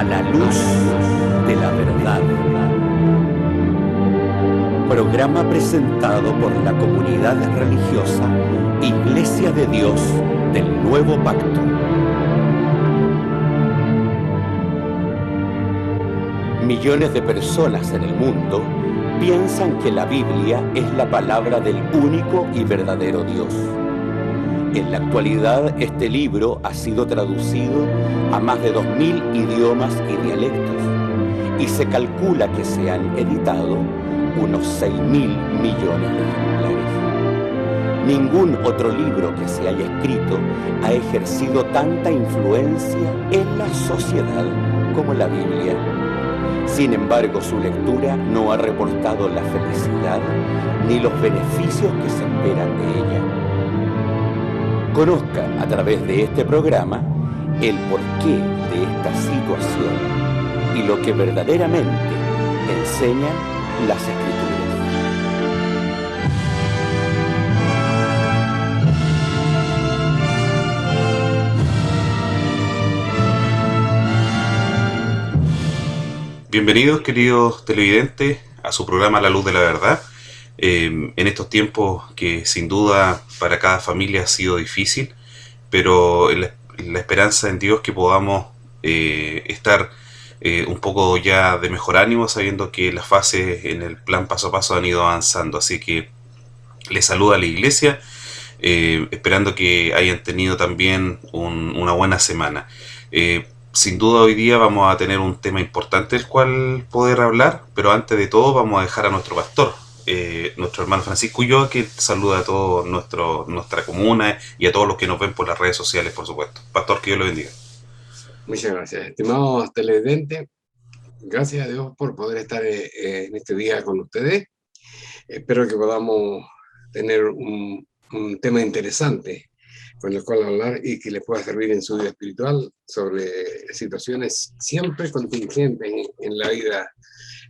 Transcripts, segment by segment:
la luz de la verdad. Programa presentado por la comunidad religiosa Iglesia de Dios del Nuevo Pacto. Millones de personas en el mundo piensan que la Biblia es la palabra del único y verdadero Dios. En la actualidad, este libro ha sido traducido a más de 2000 idiomas y dialectos, y se calcula que se han editado unos 6.000 millones de ejemplares. Ningún otro libro que se haya escrito ha ejercido tanta influencia en la sociedad como la Biblia. Sin embargo, su lectura no ha reportado la felicidad ni los beneficios que se esperan de ella. Conozca a través de este programa el porqué de esta situación y lo que verdaderamente enseñan las Escrituras. Bienvenidos, queridos televidentes, a su programa La Luz de la Verdad. En estos tiempos que sin duda para cada familia ha sido difícil, pero en la esperanza en Dios que podamos estar un poco ya de mejor ánimo, sabiendo que las fases en el plan paso a paso han ido avanzando. Así que les saluda la iglesia, esperando que hayan tenido también una buena semana. Sin duda hoy día vamos a tener un tema importante del cual poder hablar, pero antes de todo vamos a dejar a nuestro pastor, nuestro hermano Francisco Ulloa, que saluda a toda nuestra comuna y a todos los que nos ven por las redes sociales, por supuesto. Pastor, que Dios lo bendiga. Muchas gracias, estimados televidentes. Gracias a Dios por poder estar en este día con ustedes. Espero que podamos tener un tema interesante con el cual hablar y que les pueda servir en su vida espiritual sobre situaciones siempre contingentes en la vida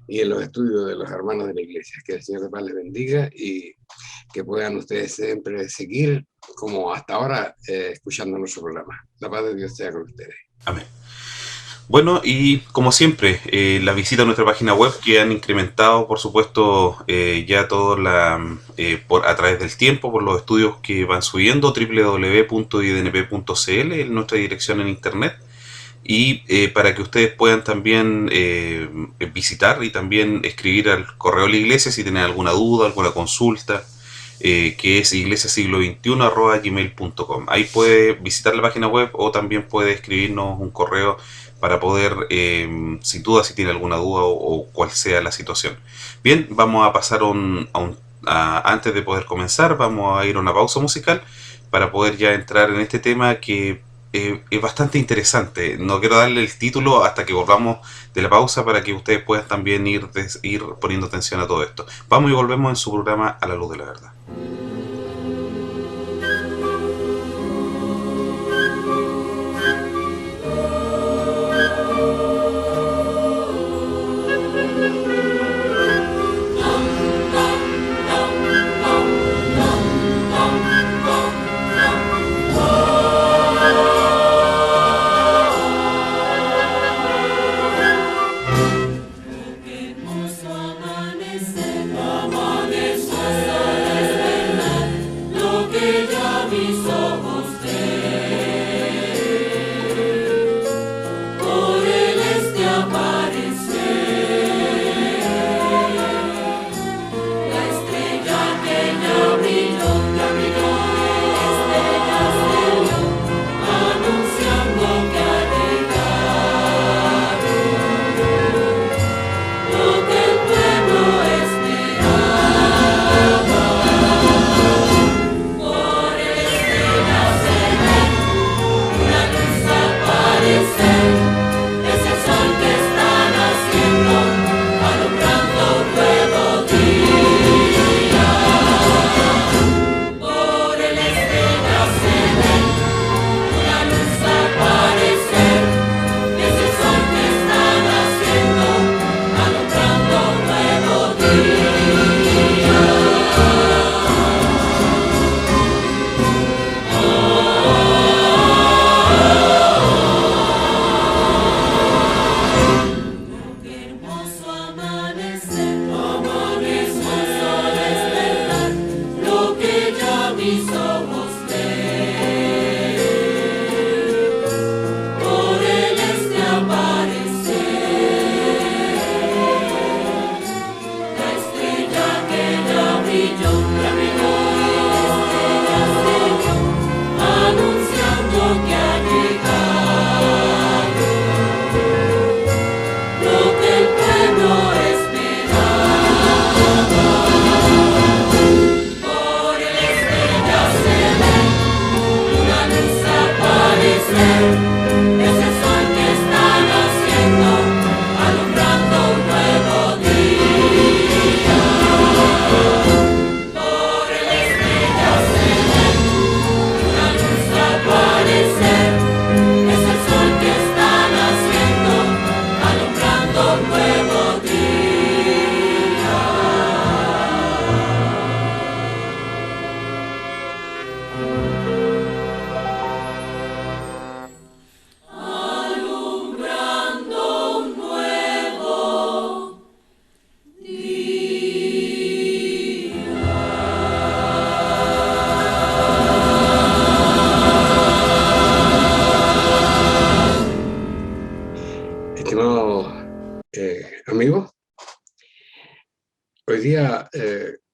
y en los estudios de los hermanos de la iglesia. Que el Señor de paz les bendiga y que puedan ustedes siempre seguir como hasta ahora escuchando nuestro programa. La paz de Dios sea con ustedes. Amén. Bueno, y como siempre, la visita a nuestra página web, que han incrementado, por supuesto, ya todo a través del tiempo, por los estudios que van subiendo, www.idnp.cl, es nuestra dirección en internet, y para que ustedes puedan también visitar y también escribir al correo de la iglesia si tienen alguna duda, alguna consulta, que es iglesiasiglo21@gmail.com. Ahí puede visitar la página web o también puede escribirnos un correo para poder, sin duda, si tiene alguna duda o cual sea la situación. Bien, vamos a pasar antes de poder comenzar, vamos a ir a una pausa musical para poder ya entrar en este tema que es bastante interesante. No quiero darle el título hasta que volvamos de la pausa para que ustedes puedan también ir poniendo atención a todo esto. Vamos y volvemos en su programa A la Luz de la Verdad. Amanecer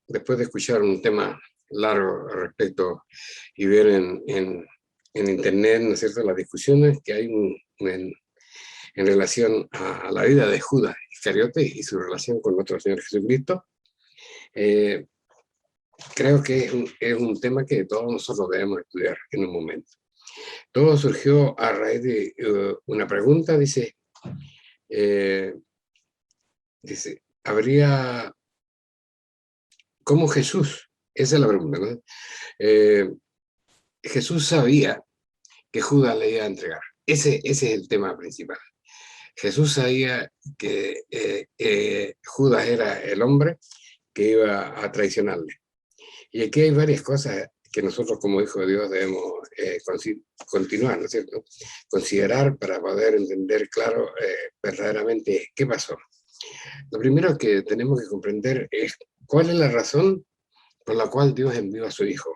después de escuchar un tema largo al respecto y ver en internet, ¿no es cierto?, las discusiones que hay en relación a la vida de Judas Iscariote y su relación con nuestro Señor Jesucristo, eh, creo que es un tema que todos nosotros debemos estudiar en un momento. Todo surgió a raíz de una pregunta, dice, habría, ¿cómo Jesús? Esa es la pregunta, ¿no? Jesús sabía que Judas le iba a entregar. Ese es el tema principal. Jesús sabía que Judas era el hombre que iba a traicionarle. Y aquí hay varias cosas que nosotros como hijos de Dios debemos continuar, ¿no es cierto? Considerar para poder entender claro verdaderamente qué pasó. Lo primero que tenemos que comprender es cuál es la razón por la cual Dios envió a su Hijo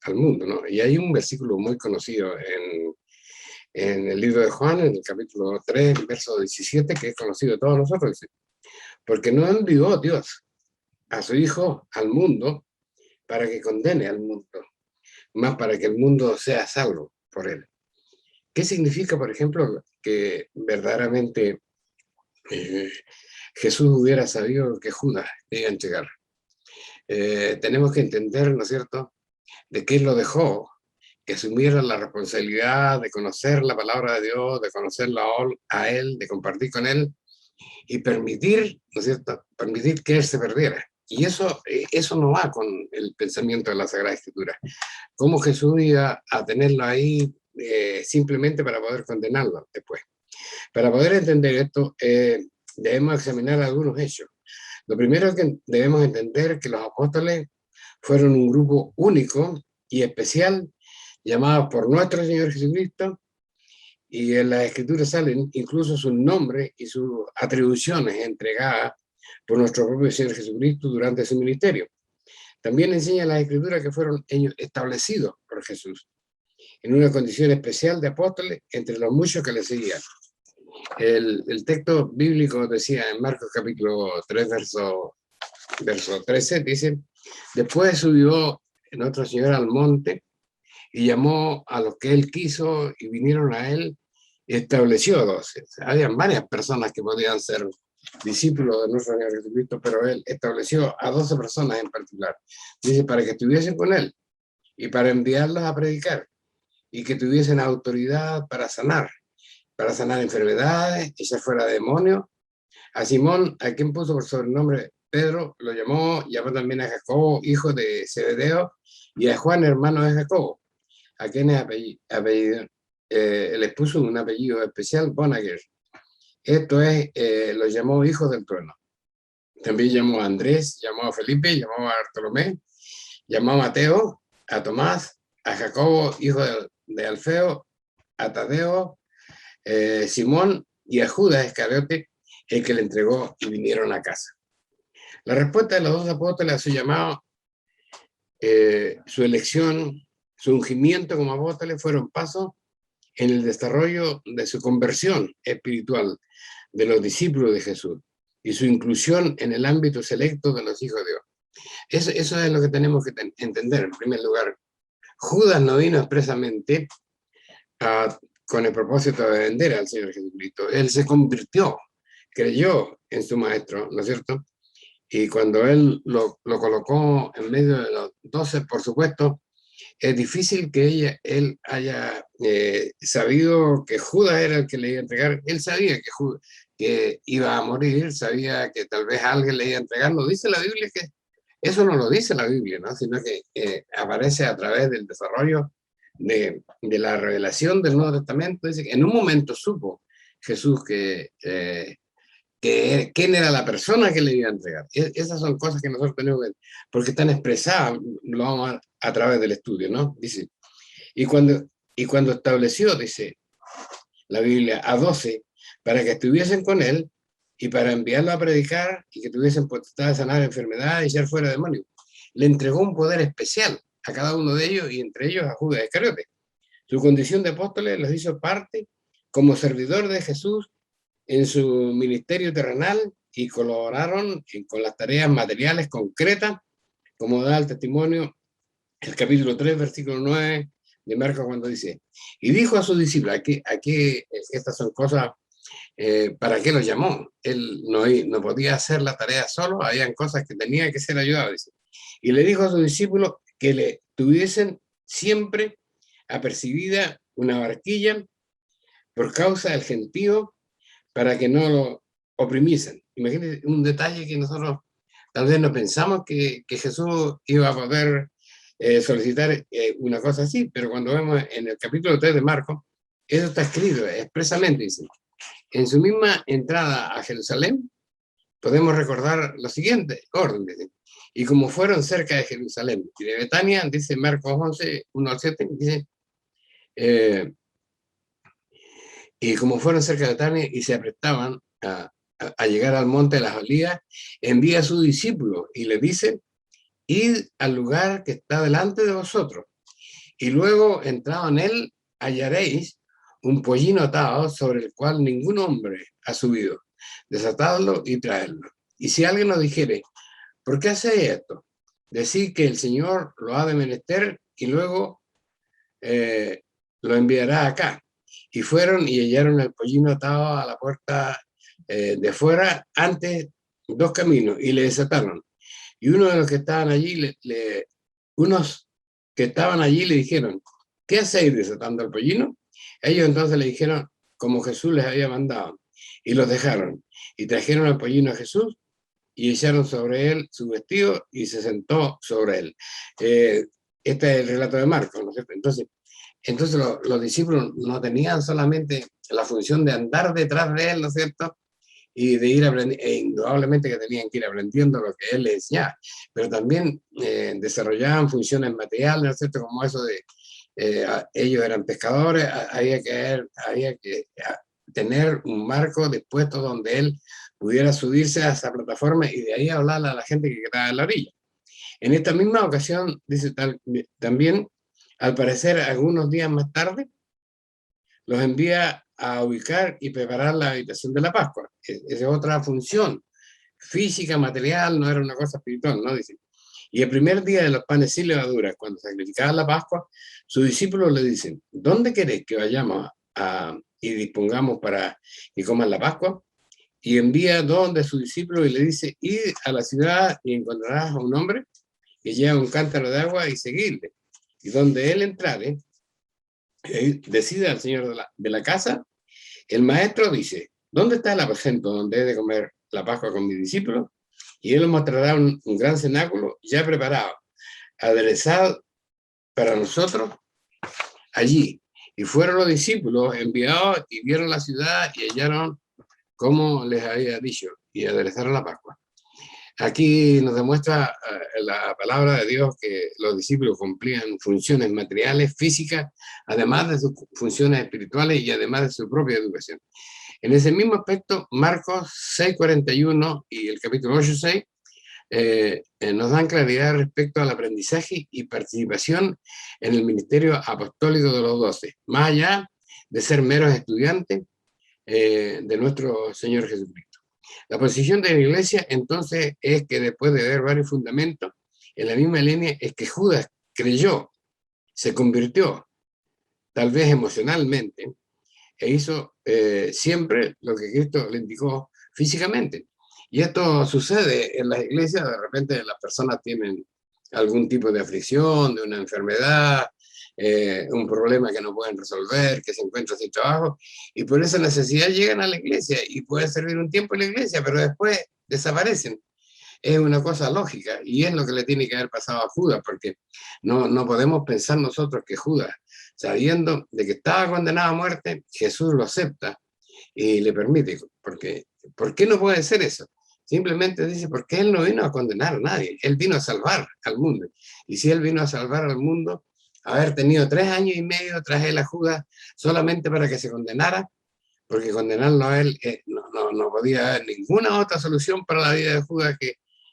al mundo, ¿no? Y hay un versículo muy conocido en el libro de Juan, en el capítulo 3, verso 17, que es conocido de todos nosotros, dice, porque no envió Dios a su Hijo al mundo para que condene al mundo, más para que el mundo sea salvo por él. ¿Qué significa, por ejemplo, que verdaderamente Jesús hubiera sabido que Judas iba a entregar? Tenemos que entender, ¿no es cierto?, de qué lo dejó, que asumiera la responsabilidad de conocer la palabra de Dios, de conocerlo a Él, de compartir con Él, y permitir, ¿no es cierto?, permitir que Él se perdiera. Y eso no va con el pensamiento de la Sagrada Escritura. ¿Cómo Jesús iba a tenerlo ahí simplemente para poder condenarlo después? Para poder entender esto, debemos examinar algunos hechos. Lo primero que debemos entender es que los apóstoles fueron un grupo único y especial, llamado por nuestro Señor Jesucristo, y en las Escrituras salen incluso sus nombres y sus atribuciones entregadas por nuestro propio Señor Jesucristo durante su ministerio. También enseña las Escrituras que fueron ellos establecidos por Jesús en una condición especial de apóstoles entre los muchos que le seguían. El texto bíblico decía en Marcos capítulo 3, verso 13, dice, después subió nuestro Señor al monte y llamó a los que él quiso y vinieron a él y estableció 12. Habían varias personas que podían ser discípulos de nuestro Señor Jesucristo, pero él estableció a 12 personas en particular. Dice, para que estuviesen con él y para enviarlos a predicar y que tuviesen autoridad para sanar enfermedades, echar fuera demonios. A Simón, a quien puso por sobrenombre Pedro, lo llamó también a Jacobo, hijo de Zebedeo, y a Juan, hermano de Jacobo, a quienes les puso un apellido especial, Bonager. Esto es, los llamó hijos del trueno. También llamó a Andrés, llamó a Felipe, llamó a Bartolomé, llamó a Mateo, a Tomás, a Jacobo, hijo de Alfeo, a Tadeo, Simón y a Judas Iscariote, el que le entregó, y vinieron a casa. La respuesta de los dos apóstoles a su llamado, su elección, su ungimiento como apóstoles fueron pasos en el desarrollo de su conversión espiritual de los discípulos de Jesús y su inclusión en el ámbito selecto de los hijos de Dios. Eso es lo que tenemos que entender en primer lugar. Judas no vino expresamente con el propósito de vender al Señor Jesucristo. Él se convirtió, creyó en su maestro, ¿no es cierto? Y cuando él lo colocó en medio de los 12, por supuesto, es difícil que él haya sabido que Judas era el que le iba a entregar. Él sabía que iba a morir, sabía que tal vez alguien le iba a entregar. No dice la Biblia que eso no lo dice la Biblia, ¿no? Sino que aparece a través del desarrollo de la revelación del Nuevo Testamento. Dice que en un momento supo Jesús quién era la persona que le iba a entregar. Esas son cosas que nosotros tenemos que ver, porque están expresadas, lo vamos a través del estudio, ¿no? Dice, y cuando estableció, dice la Biblia, a 12, para que estuviesen con él y para enviarlo a predicar y que tuviesen potestad de sanar enfermedades y echar fuera demonios, le entregó un poder especial a cada uno de ellos y entre ellos a Judas Iscariote. Su condición de apóstoles los hizo parte como servidor de Jesús en su ministerio terrenal y colaboraron con las tareas materiales concretas, como da el testimonio el capítulo 3, versículo 9 de Marcos, cuando dice, y dijo a sus discípulos, aquí estas son cosas, ¿para qué los llamó? Él no podía hacer la tarea solo, habían cosas que tenía que ser ayudadas, dice. Y le dijo a sus discípulos que le tuviesen siempre apercibida una barquilla por causa del gentío, para que no lo oprimiesen. Imagínense un detalle que nosotros tal vez no pensamos que Jesús iba a poder solicitar una cosa así, pero cuando vemos en el capítulo 3 de Marcos, eso está escrito expresamente, dice, en su misma entrada a Jerusalén, podemos recordar lo siguiente, orden, dice, y como fueron cerca de Jerusalén y de Betania, dice Marcos 11, 1 al 7, dice, y como fueron cerca de Betania y se aprestaban a llegar al monte de las Olivas, envía a sus discípulos y les dice, id al lugar que está delante de vosotros, y luego entrado en él hallaréis un pollino atado sobre el cual ningún hombre ha subido, desatadlo y traedlo. Y si alguien nos dijere, ¿por qué hacéis esto? Decid que el Señor lo ha de menester y luego lo enviará acá. Y fueron y hallaron el pollino atado a la puerta de fuera, antes dos caminos, y le desataron. Y uno de los que estaban allí, unos que estaban allí le dijeron, ¿qué hacéis desatando el pollino? Ellos entonces le dijeron, como Jesús les había mandado, y los dejaron. Y trajeron al pollino a Jesús, y echaron sobre él su vestido, y se sentó sobre él. Este es el relato de Marcos, ¿no es cierto? Entonces los discípulos no tenían solamente la función de andar detrás de él, ¿no es cierto? Y de ir aprendiendo, e indudablemente que tenían que ir aprendiendo lo que él les enseñaba, pero también desarrollaban funciones materiales, ¿no es cierto? Como eso de, ellos eran pescadores, había que tener un marco dispuesto donde él pudiera subirse a esa plataforma y de ahí hablarle a la gente que quedaba en la orilla. En esta misma ocasión, dice también, al parecer algunos días más tarde, los envía a ubicar y preparar la habitación de la Pascua. Esa es otra función física, material, no era una cosa espiritual, ¿no? Dice. Y el primer día de los panes sin levadura, cuando sacrificaban la Pascua, sus discípulos le dicen, ¿dónde queréis que vayamos y dispongamos para que coman la Pascua? Y envía dos de sus discípulos y le dice, id a la ciudad y encontrarás a un hombre que lleva un cántaro de agua y seguirle. Y donde él entrare, decide al señor de la casa, el maestro dice, ¿dónde está el aposento donde he de comer la Pascua con mis discípulos? Y él mostrará un gran cenáculo ya preparado, aderezado para nosotros allí. Y fueron los discípulos enviados y vieron la ciudad y hallaron como les había dicho y aderezaron la Pascua. Aquí nos demuestra la palabra de Dios que los discípulos cumplían funciones materiales, físicas, además de sus funciones espirituales y además de su propia educación. En ese mismo aspecto, Marcos 6:41 y el capítulo 8:6 nos dan claridad respecto al aprendizaje y participación en el ministerio apostólico de los 12, más allá de ser meros estudiantes de nuestro Señor Jesucristo. La posición de la iglesia entonces es que después de ver varios fundamentos, en la misma línea es que Judas creyó, se convirtió, tal vez emocionalmente, e hizo siempre lo que Cristo le indicó físicamente. Y esto sucede en las iglesias, de repente las personas tienen algún tipo de aflicción, de una enfermedad, un problema que no pueden resolver, que se encuentran sin trabajo, y por esa necesidad llegan a la iglesia y pueden servir un tiempo en la iglesia, pero después desaparecen. Es una cosa lógica y es lo que le tiene que haber pasado a Judas, porque no podemos pensar nosotros que Judas, sabiendo de que estaba condenado a muerte, Jesús lo acepta y le permite, porque ¿por qué no puede ser eso? Simplemente dice, porque él no vino a condenar a nadie, él vino a salvar al mundo. Y si él vino a salvar al mundo, haber tenido 3 años y medio tras él a Judas solamente para que se condenara, porque condenarlo a él no podía haber ninguna otra solución para la vida de Judas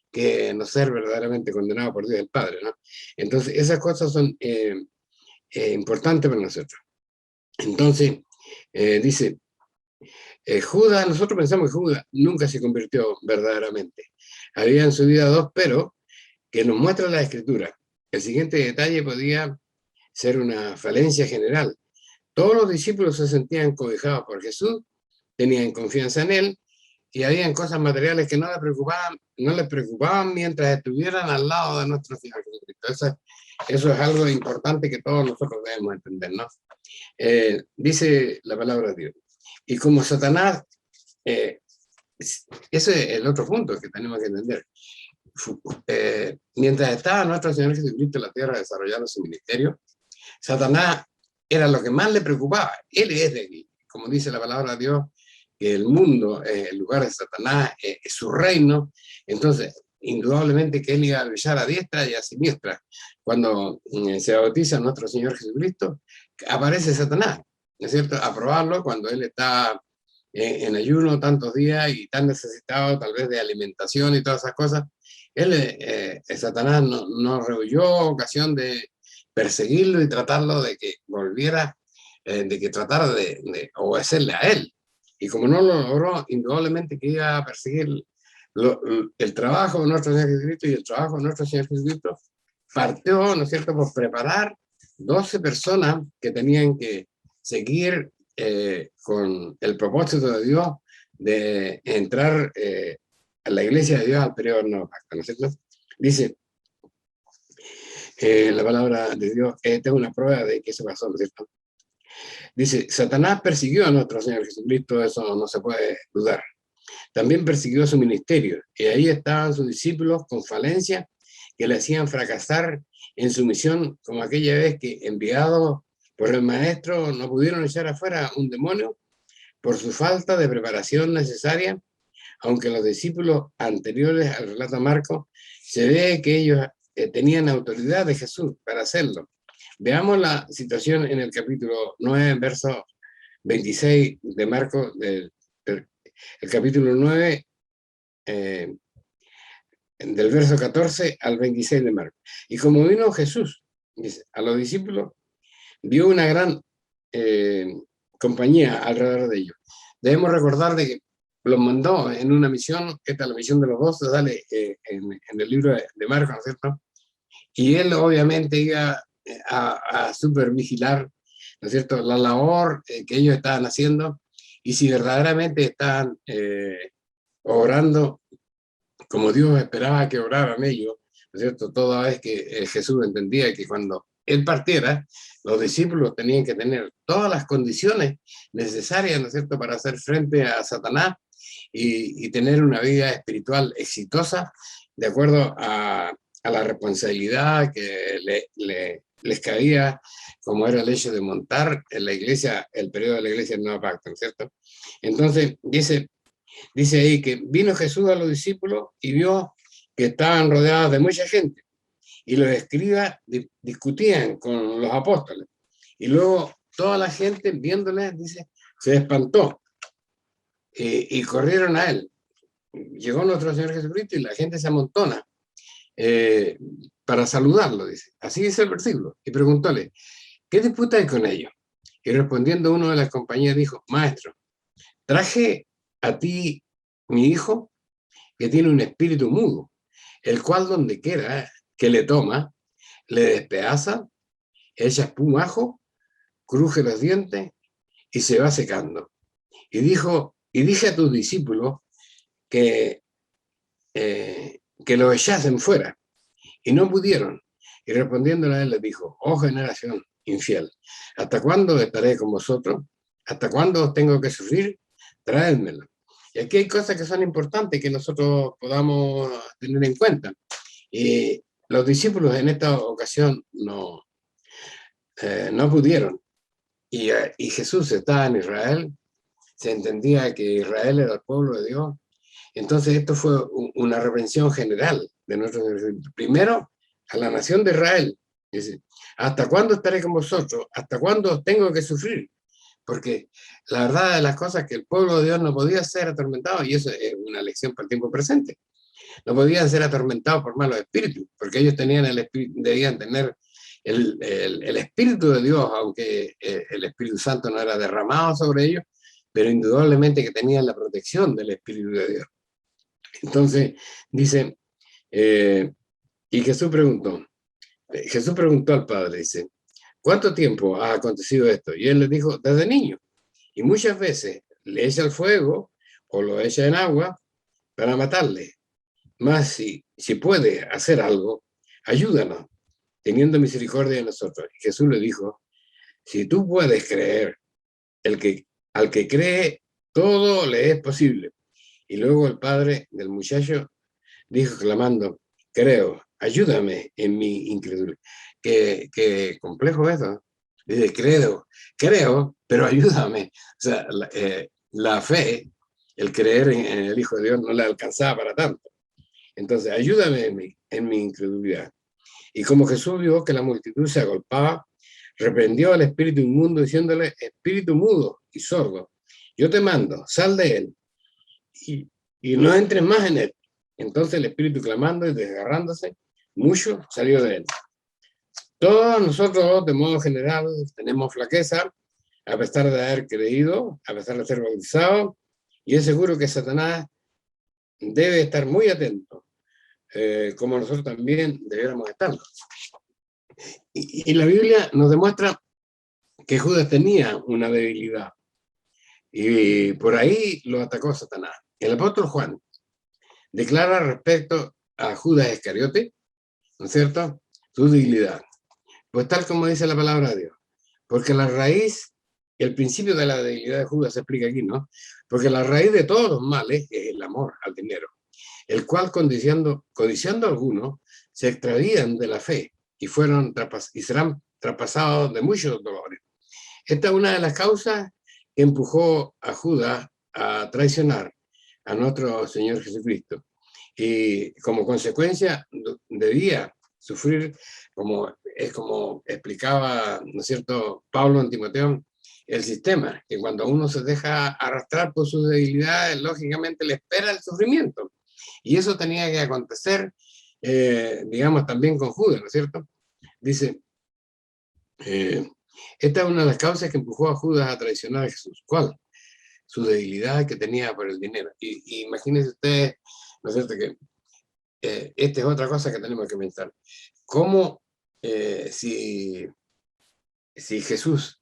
que no ser verdaderamente condenado por Dios el Padre, ¿no? Entonces, esas cosas son importantes para nosotros. Entonces, dice, Judas, nosotros pensamos que Judas nunca se convirtió verdaderamente. Había en su vida dos pero que nos muestra la Escritura. El siguiente detalle podía ser una falencia general. Todos los discípulos se sentían cobijados por Jesús, tenían confianza en Él, y habían cosas materiales que no les preocupaban mientras estuvieran al lado de nuestro Señor Jesucristo. Eso es algo importante que todos nosotros debemos entender, ¿no? Dice la palabra de Dios. Y como Satanás, ese es el otro punto que tenemos que entender. Mientras estaba nuestro Señor Jesucristo en la tierra desarrollando su ministerio, Satanás era lo que más le preocupaba. Él es débil, como dice la palabra de Dios, que el mundo, el lugar de Satanás, es su reino. Entonces, indudablemente que él iba a brillar a diestra y a siniestra. Cuando se bautiza nuestro Señor Jesucristo, aparece Satanás, ¿no es cierto? A probarlo cuando él está en ayuno tantos días y tan necesitado tal vez de alimentación y todas esas cosas. Satanás no rehuyó ocasión de perseguirlo y tratarlo de que volviera, de que tratara de obedecerle a él. Y como no lo logró, indudablemente que iba a perseguir el trabajo de nuestro Señor Jesucristo, y el trabajo de nuestro Señor Jesucristo partió, ¿no es cierto?, por preparar 12 personas que tenían que seguir con el propósito de Dios de entrar a la iglesia de Dios al periodo del nuevo pacto, ¿no es cierto? Dice la palabra de Dios, esta es una prueba de que eso pasó, ¿no es cierto? Dice, Satanás persiguió a nuestro Señor Jesucristo, eso no se puede dudar. También persiguió su ministerio, y ahí estaban sus discípulos con falencia que le hacían fracasar en su misión, como aquella vez que, enviados por el maestro, no pudieron echar afuera un demonio por su falta de preparación necesaria, aunque los discípulos anteriores al relato de Marcos, se ve que ellos tenían autoridad de Jesús para hacerlo. Veamos la situación en el capítulo 9, verso 26 de Marcos, el capítulo 9, del verso 14 al 26 de Marcos. Y como vino Jesús, dice, a los discípulos, vio una gran compañía alrededor de ellos. Debemos recordar de que los mandó en una misión, esta es la misión de los 12, sale en el libro de Marcos, ¿no es cierto? Y él obviamente iba a supervigilar, ¿no es cierto?, la labor que ellos estaban haciendo, y si verdaderamente estaban obrando como Dios esperaba que oraran ellos, ¿no es cierto?, toda vez que Jesús entendía que cuando él partiera, los discípulos tenían que tener todas las condiciones necesarias, ¿no es cierto?, para hacer frente a Satanás y tener una vida espiritual exitosa, de acuerdo a la responsabilidad que les caía, como era el hecho de montar en la iglesia, el periodo de la iglesia del Nuevo Pacto, ¿no es cierto? Entonces, dice ahí que vino Jesús a los discípulos y vio que estaban rodeados de mucha gente, y los escribas discutían con los apóstoles, y luego toda la gente viéndoles, dice, se espantó y corrieron a él. Llegó nuestro Señor Jesucristo y la gente se amontona para saludarlo, dice. Así dice el versículo. Y preguntóle, ¿qué disputáis con ellos? Y respondiendo uno de las compañías dijo, Maestro, traje a ti mi hijo, que tiene un espíritu mudo, el cual donde quiera que le toma, le despedaza, echa espumajo, cruje los dientes y se va secando. Y dije a tus discípulos que lo echasen fuera, y no pudieron. Y respondiéndole a él les dijo, oh generación infiel, ¿hasta cuándo estaré con vosotros? ¿Hasta cuándo os tengo que sufrir? Traédmelo. Y aquí hay cosas que son importantes que nosotros podamos tener en cuenta. Los discípulos en esta ocasión no pudieron. Y Jesús estaba en Israel, se entendía que Israel era el pueblo de Dios. Entonces esto fue una reprensión general de nuestro primero a la nación de Israel. Dice, ¿hasta cuándo estaré con vosotros? ¿Hasta cuándo os tengo que sufrir? Porque la verdad de las cosas es que el pueblo de Dios no podía ser atormentado, y eso es una lección para el tiempo presente. No podían ser atormentados por malos espíritus, porque ellos tenían debían tener el Espíritu de Dios, aunque el Espíritu Santo no era derramado sobre ellos, pero indudablemente que tenían la protección del Espíritu de Dios. Entonces, dice, y Jesús preguntó al Padre, dice, ¿cuánto tiempo ha acontecido esto? Y él le dijo, desde niño. Y muchas veces le echa al fuego o lo echa en agua para matarle. Mas si puede hacer algo, ayúdanos, teniendo misericordia de nosotros. Y Jesús le dijo, si tú puedes creer, al que cree, todo le es posible. Y luego el padre del muchacho dijo clamando, creo, ayúdame en mi incredulidad. Qué complejo eso. Dice, creo, pero ayúdame. O sea, la fe, el creer en el Hijo de Dios no le alcanzaba para tanto. Entonces, ayúdame en mi incredulidad. Y como Jesús vio que la multitud se agolpaba, reprendió al espíritu inmundo diciéndole, espíritu mudo y sordo, yo te mando, sal de él y no entres más en él. Entonces el espíritu clamando y desgarrándose, mucho salió de él. Todos nosotros, de modo general, tenemos flaqueza, a pesar de haber creído, a pesar de ser bautizado, y es seguro que Satanás debe estar muy atento, como nosotros también debiéramos estarlo. Y la Biblia nos demuestra que Judas tenía una debilidad, y por ahí lo atacó Satanás. El apóstol Juan declara respecto a Judas Iscariote, ¿no es cierto?, su debilidad. Pues tal como dice la palabra de Dios, porque la raíz, el principio de la debilidad de Judas se explica aquí, ¿no? Porque la raíz de todos los males es el amor al dinero, el cual codiciando algunos, se extravían de la fe y serán traspasados de muchos dolores. Esta es una de las causas que empujó a Judas a traicionar a nuestro Señor Jesucristo. Y como consecuencia debía sufrir, como explicaba, ¿no es cierto?, Pablo en Timoteo, el sistema, que cuando uno se deja arrastrar por sus debilidades, lógicamente le espera el sufrimiento. Y eso tenía que acontecer, digamos, también con Judas, ¿no es cierto? Dice, esta es una de las causas que empujó a Judas a traicionar a Jesús. ¿Cuál? Su debilidad que tenía por el dinero. Y imagínense ustedes, ¿no es cierto?, que esta es otra cosa que tenemos que pensar. ¿Cómo si Jesús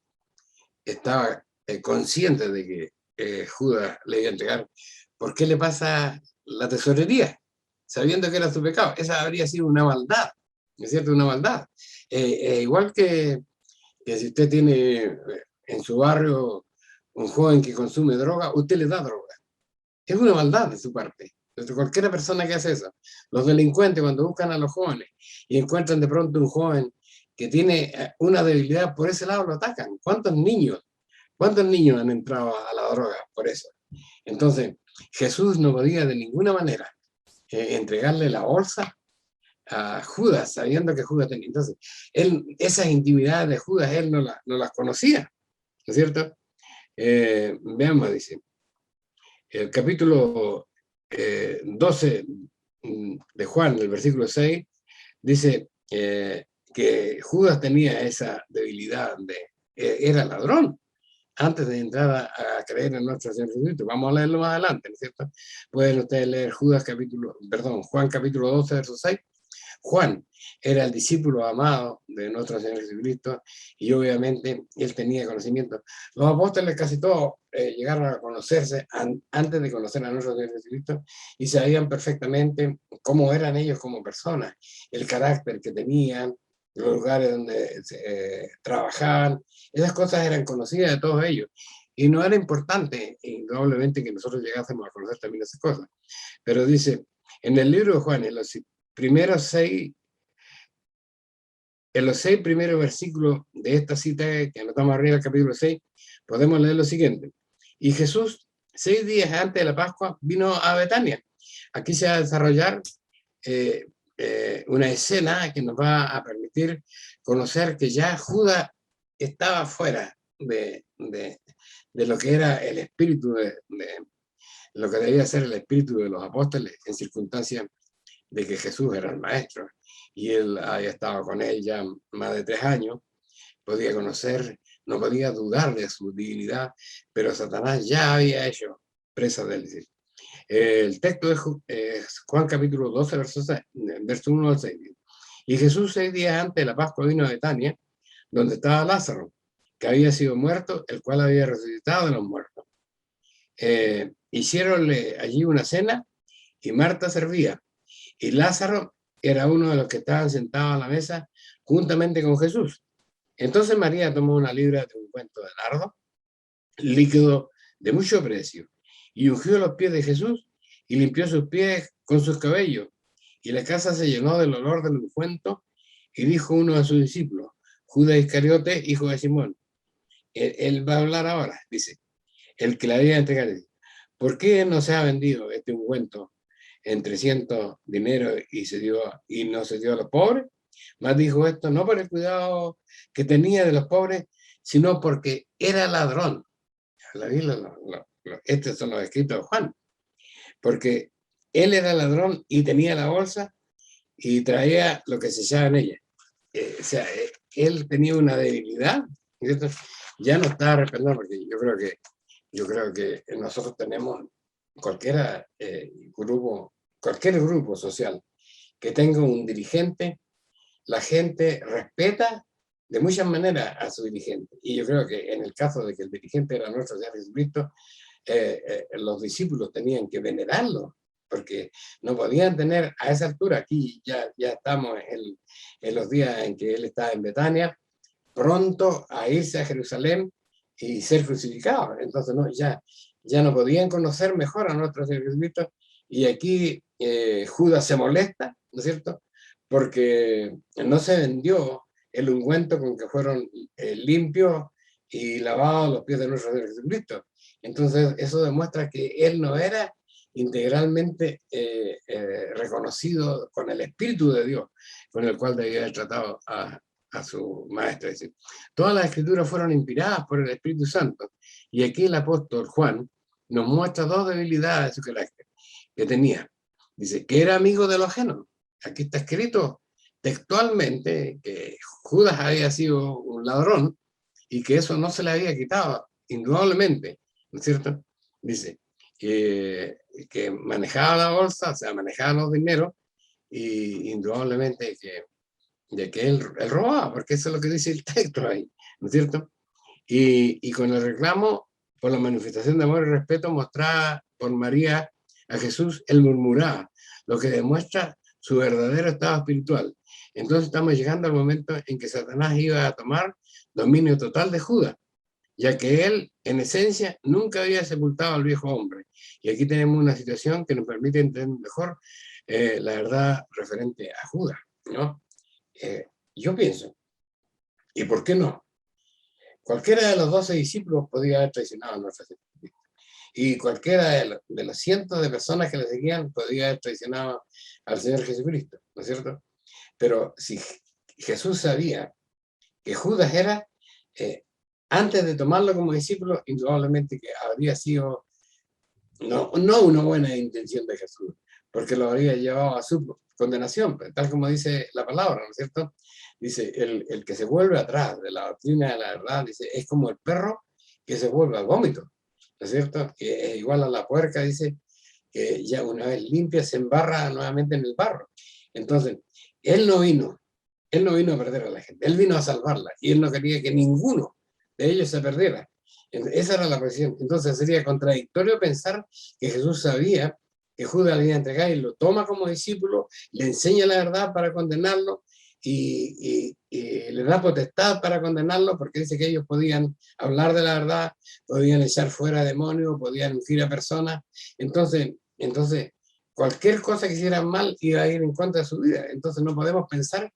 estaba consciente de que Judas le iba a entregar, ¿por qué le pasa la tesorería? Sabiendo que era su pecado. Esa habría sido una maldad, ¿no es cierto? Una maldad. Igual que si usted tiene en su barrio un joven que consume droga, usted le da droga. Es una maldad de su parte. Entonces, cualquier persona que hace eso, los delincuentes cuando buscan a los jóvenes y encuentran de pronto un joven que tiene una debilidad, por ese lado lo atacan. ¿Cuántos niños han entrado a la droga por eso? Entonces, Jesús no podía de ninguna manera entregarle la bolsa a Judas, sabiendo que Judas tenía. Entonces, esas intimidades de Judas, él no las conocía, ¿no es cierto? Veamos, dice, el capítulo 12 de Juan, el versículo 6, dice que Judas tenía esa debilidad era ladrón antes de entrar a creer en nuestro Señor Jesucristo. Vamos a leerlo más adelante, ¿no es cierto? Pueden ustedes leer Juan capítulo 12, verso 6. Juan era el discípulo amado de nuestro Señor Jesucristo y obviamente él tenía conocimiento. Los apóstoles casi todos llegaron a conocerse antes de conocer a nuestro Señor Jesucristo y sabían perfectamente cómo eran ellos como personas, el carácter que tenían, los lugares donde trabajaban. Esas cosas eran conocidas de todos ellos. Y no era importante, indudablemente, que nosotros llegásemos a conocer también esas cosas. Pero dice, en el libro de Juan, en los seis primeros versículos de esta cita que anotamos arriba del capítulo 6, podemos leer lo siguiente. Y Jesús, 6 días antes de la Pascua, vino a Betania. Aquí se va a desarrollar una escena que nos va a permitir conocer que ya Judas estaba fuera de lo que era el espíritu de lo que debía ser el espíritu de los apóstoles en circunstancias de que Jesús era el maestro y él había estado con él ya más de 3 años, podía conocer no podía dudar de su divinidad, pero Satanás ya había hecho presa de él. El texto de Juan capítulo 12, verso 1 al 6. Y Jesús 6 días antes de la Pascua vino a Betania, donde estaba Lázaro, que había sido muerto, el cual había resucitado de los muertos. Hicieronle allí una cena y Marta servía. Y Lázaro era uno de los que estaban sentados a la mesa juntamente con Jesús. Entonces María tomó una libra de ungüento de nardo, líquido de mucho precio, y ungió los pies de Jesús y limpió sus pies con sus cabellos. Y la casa se llenó del olor del ungüento, y dijo uno de sus discípulos, Judas Iscariote, hijo de Simón. Él va a hablar ahora, dice, el que la había entregado. ¿Por qué no se ha vendido este ungüento en 300 dineros y no se dio a los pobres? Más dijo esto no por el cuidado que tenía de los pobres, sino porque era ladrón. La Biblia, estos son los escritos de Juan, porque él era ladrón y tenía la bolsa y traía lo que se echaba en ella. O sea, él tenía una debilidad, ¿cierto? Ya no estaba arrepentido, porque yo creo que nosotros tenemos cualquier grupo social que tenga un dirigente, la gente respeta de muchas maneras a su dirigente. Y yo creo que en el caso de que el dirigente era nuestro Señor Jesucristo, los discípulos tenían que venerarlo, porque no podían tener a esa altura, aquí ya estamos en los días en que él estaba en Betania, pronto a irse a Jerusalén y ser crucificado. Entonces ya no podían conocer mejor a nuestro Señor Jesucristo. Y aquí Judas se molesta, ¿no es cierto? Porque no se vendió el ungüento con que fueron limpios y lavados los pies de nuestro Señor Jesucristo. Entonces eso demuestra que él no era integralmente reconocido con el Espíritu de Dios, con el cual debía haber tratado a su maestro. Es decir, todas las escrituras fueron inspiradas por el Espíritu Santo. Y aquí el apóstol Juan nos muestra dos debilidades de su carácter que tenía. Dice que era amigo de lo ajeno. Aquí está escrito textualmente que Judas había sido un ladrón y que eso no se le había quitado, indudablemente, ¿no es cierto? Dice que manejaba la bolsa, o sea, manejaba los dineros, y indudablemente de que él robaba, porque eso es lo que dice el texto ahí, ¿no es cierto? Y con el reclamo por la manifestación de amor y respeto mostrada por María a Jesús, él murmuraba, lo que demuestra su verdadero estado espiritual. Entonces estamos llegando al momento en que Satanás iba a tomar dominio total de Judas, ya que él, en esencia, nunca había sepultado al viejo hombre. Y aquí tenemos una situación que nos permite entender mejor la verdad referente a Judas, ¿no? Yo pienso, ¿y por qué no? Cualquiera de los 12 discípulos podía haber traicionado a nuestro Señor. Y cualquiera de los cientos de personas que le seguían podía haber traicionado al Señor Jesucristo, ¿no es cierto? Pero si Jesús sabía que Judas era, antes de tomarlo como discípulo, indudablemente que habría sido no una buena intención de Jesús, porque lo habría llevado a su condenación, tal como dice la palabra, ¿no es cierto? Dice, el que se vuelve atrás de la doctrina de la verdad, dice, es como el perro que se vuelve al vómito, ¿no es cierto? Que es igual a la puerca, dice, que ya una vez limpia se embarra nuevamente en el barro. Entonces, él no vino a perder a la gente, él vino a salvarla, y él no quería que ninguno de ellos se perdiera. Esa era la posición. Entonces sería contradictorio pensar que Jesús sabía que Judas le iba a entregar y lo toma como discípulo, le enseña la verdad para condenarlo y le da potestad para condenarlo, porque dice que ellos podían hablar de la verdad, podían echar fuera demonios, podían ungir a personas. Entonces, cualquier cosa que hicieran mal iba a ir en contra de su vida. Entonces no podemos pensar,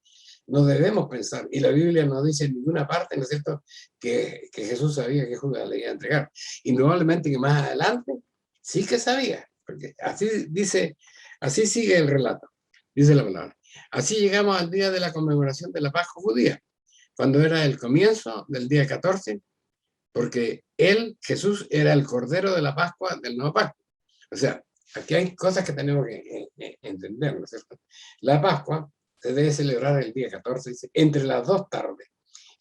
no debemos pensar, y la Biblia no dice en ninguna parte, ¿no es cierto?, que Jesús sabía que Judas le iba a entregar. Indudablemente que más adelante sí que sabía, porque así sigue el relato, dice la palabra. Así llegamos al día de la conmemoración de la Pascua judía, cuando era el comienzo del día 14, porque Jesús, era el Cordero de la Pascua del nuevo pacto. O sea, aquí hay cosas que tenemos que entender, ¿no es cierto? La Pascua se debe celebrar el día 14, dice, entre las 2 tardes.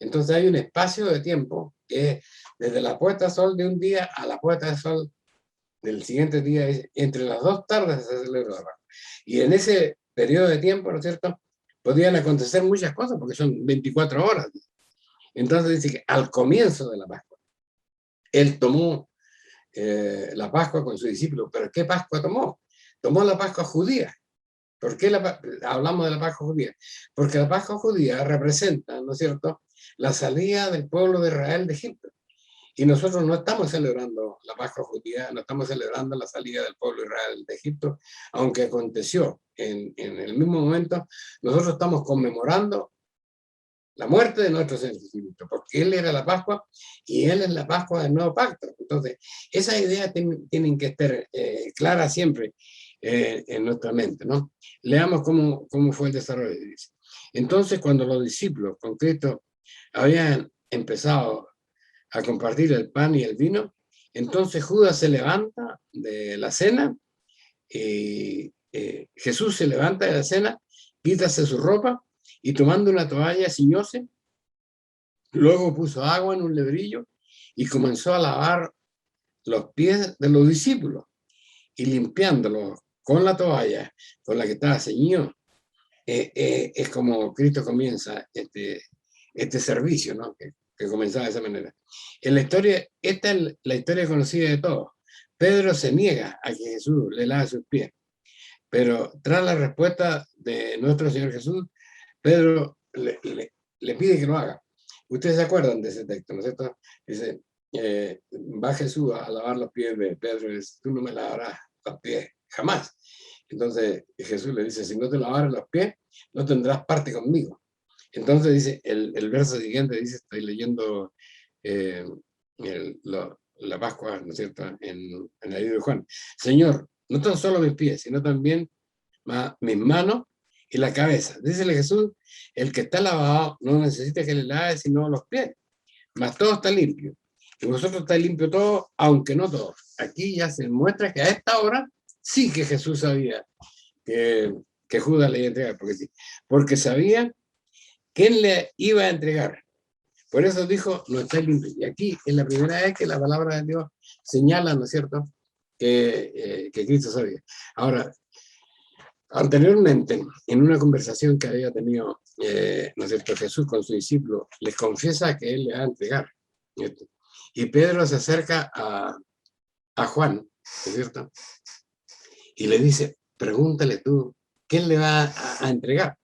Entonces hay un espacio de tiempo que es desde la puesta de sol de un día a la puesta de sol del siguiente día, entre las 2 tardes se celebra la Pascua. Y en ese periodo de tiempo, ¿no es cierto?, podían acontecer muchas cosas, porque son 24 horas. Entonces dice que al comienzo de la Pascua, él tomó la Pascua con sus discípulos. ¿Pero qué Pascua tomó? Tomó la Pascua judía. ¿Por qué hablamos de la Pascua judía? Porque la Pascua judía representa, ¿no es cierto?, la salida del pueblo de Israel de Egipto. Y nosotros no estamos celebrando la Pascua judía, no estamos celebrando la salida del pueblo de Israel de Egipto, aunque aconteció en el mismo momento. Nosotros estamos conmemorando la muerte de nuestro Señor Jesucristo, porque Él era la Pascua y Él es la Pascua del nuevo pacto. Entonces, esas ideas tienen que estar claras siempre en nuestra mente, ¿no? Leamos cómo fue el desarrollo. Entonces, cuando los discípulos con Cristo habían empezado a compartir el pan y el vino, entonces Judas se levanta de la cena, y Jesús se levanta de la cena, quítase su ropa, y tomando una toalla ciñóse, luego puso agua en un lebrillo y comenzó a lavar los pies de los discípulos, y limpiándolos con la toalla con la que estaba ceñido. Es como Cristo comienza este servicio, ¿no?, que comenzaba de esa manera. En la historia, esta es la historia conocida de todos. Pedro se niega a que Jesús le lave sus pies, pero tras la respuesta de nuestro Señor Jesús, Pedro le pide que lo haga. Ustedes se acuerdan de ese texto, ¿no es cierto? Dice, va Jesús a lavar los pies de Pedro y dice, tú no me lavarás los pies jamás. Entonces Jesús le dice, si no te lavaras los pies, no tendrás parte conmigo. Entonces dice, el verso siguiente dice, estoy leyendo la Pascua, ¿no es cierto?, en el libro de Juan. Señor, no tan solo mis pies, sino también mis manos y la cabeza. Dícele Jesús, el que está lavado no necesita que le lave sino los pies, mas todo está limpio. Y vosotros estáis limpios todos, aunque no todos. Aquí ya se muestra que a esta hora sí que Jesús sabía que Judas le iba a entregar, porque sabía quién le iba a entregar. Por eso dijo, no estáis limpios. Y aquí es la primera vez que la palabra de Dios señala, ¿no es cierto?, que Cristo sabía. Ahora, anteriormente, en una conversación que había tenido, ¿no es cierto?, Jesús con su discípulo, les confiesa que Él le va a entregar, ¿cierto? Y Pedro se acerca a Juan, ¿no es cierto?, y le dice, pregúntale tú, ¿quién le va a entregar?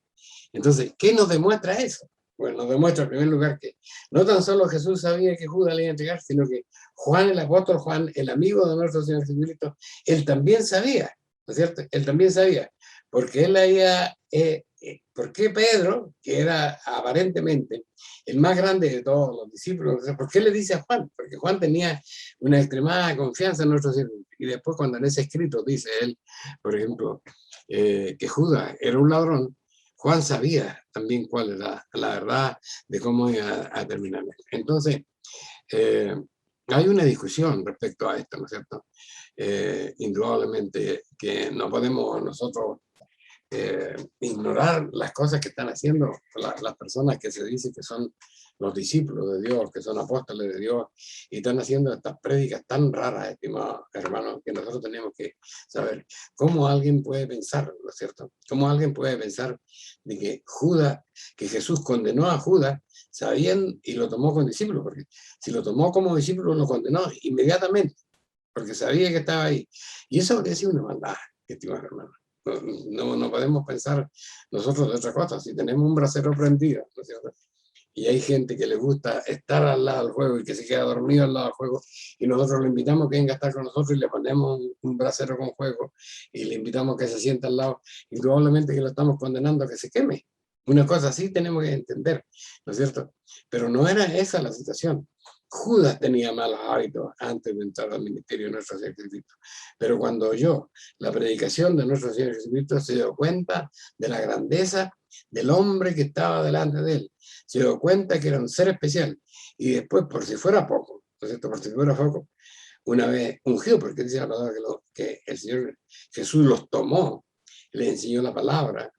Entonces, ¿qué nos demuestra eso? Bueno, nos demuestra en primer lugar que no tan solo Jesús sabía que Judas le iba a entregar, sino que Juan, el apóstol Juan, el amigo de nuestro Señor Jesucristo, él también sabía, ¿no es cierto? Él también sabía, porque él había, porque Pedro, que era aparentemente el más grande de todos los discípulos, ¿por qué le dice a Juan? Porque Juan tenía una extremada confianza en nuestro Señor. Y después cuando en ese escrito dice él, por ejemplo, que Judas era un ladrón, Juan sabía también cuál era la verdad de cómo iba a terminar. Entonces, hay una discusión respecto a esto, ¿no es cierto? Indudablemente que no podemos nosotros ignorar las cosas que están haciendo las personas que se dice que son los discípulos de Dios, que son apóstoles de Dios, y están haciendo estas prédicas tan raras, estimados hermanos, que nosotros tenemos que saber cómo alguien puede pensar, ¿no es cierto? Cómo alguien puede pensar de que que Jesús condenó a Judas, sabían, y lo tomó como discípulo, porque si lo tomó como discípulo, lo condenó inmediatamente, porque sabía que estaba ahí. Y eso habría sido una maldad, estimados hermanos. No podemos pensar nosotros de otra cosa. Si tenemos un brasero prendido, ¿no es cierto?, y hay gente que le gusta estar al lado del juego y que se queda dormido al lado del juego, y nosotros lo invitamos a que venga a estar con nosotros y le ponemos un brasero con fuego y le invitamos a que se sienta al lado, indudablemente que lo estamos condenando a que se queme. Una cosa así tenemos que entender, ¿no es cierto? Pero no era esa la situación. Judas tenía malos hábitos antes de entrar al ministerio de nuestro Señor Jesucristo. Pero cuando oyó la predicación de nuestro Señor Jesucristo, se dio cuenta de la grandeza del hombre que estaba delante de él. Se dio cuenta que era un ser especial. Y después, por si fuera poco, ¿no es cierto?, por si fuera poco, una vez ungido, porque dice la palabra que el Señor Jesús los tomó, le enseñó la palabra,